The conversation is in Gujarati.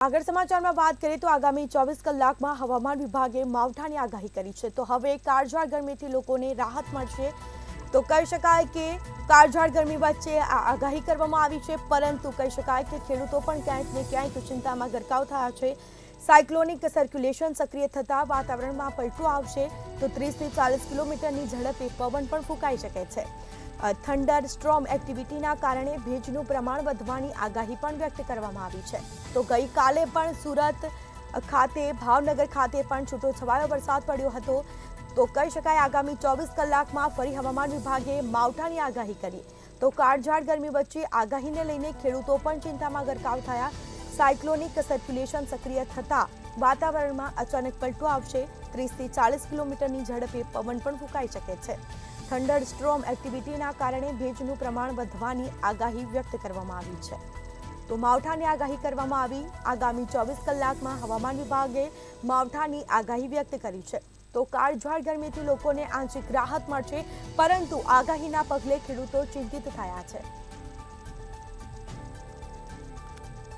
આગળ સમાચારમાં વાત કરીએ તો આગામી 24 કલાકમાં હવામાન વિભાગે માવઠાની આગાહી કરી છે। તો હવે કાળઝાળ ગરમીથી લોકોને રાહત મળશે। તો કહી શકાય કે કાળઝાળ ગરમી વચ્ચે આ આગાહી કરવામાં આવી છે, પરંતુ કહી શકાય કે ખેડૂતો પણ ક્યાંક ને ક્યાંક ચિંતામાં ગરકાવ થયા છે। સાયક્લોનિક સર્ક્યુલેશન સક્રિય થતાં વાતાવરણમાં પલટો આવશે, તો 30 થી 40 કિલોમીટરની ઝડપે પવન પણ ફૂંકાઈ શકે છે। થંડર સ્ટ્રોમ એક્ટિવિટીના કારણે ભેજનું પ્રમાણ વધવાની આગાહી પણ વ્યક્ત કરવામાં આવી છે। તો ગઈકાલે પણ સુરત ખાતે, ભાવનગર ખાતે પણ છૂટોછવાયો વરસાદ પડ્યો હતો। તો કહી શકાય આગામી 24 કલાકમાં ફરી હવામાન વિભાગે માવઠાની આગાહી કરી। તો કાળઝાળ ગરમી વચ્ચે આગાહીને લઈને ખેડૂતો પણ ચિંતામાં ગરકાવ થયા। સાયક્લોનિક સર્ક્યુલેશન સક્રિય થતાં વાતાવરણમાં અચાનક પલટો આવશે, 30 થી 40 કિલોમીટરની ઝડપે પવન પણ ફૂંકાઈ શકે છે। થંડર સ્ટ્રોમ એક્ટિવિટીના કારણે ભેજનું પ્રમાણ વધવાની આગાહી વ્યક્ત કરવામાં આવી છે। તો માવઠાની આગાહી કરવામાં આવી। આગામી 24 કલાકમાં હવામાન વિભાગે માવઠાની આગાહી વ્યક્ત કરી છે। તો કાળઝાળ ગરમીથી લોકોને આંશિક રાહત મળશે, પરંતુ આગાહીના પગલે ખેડૂતો ચિંતિત થયા છે।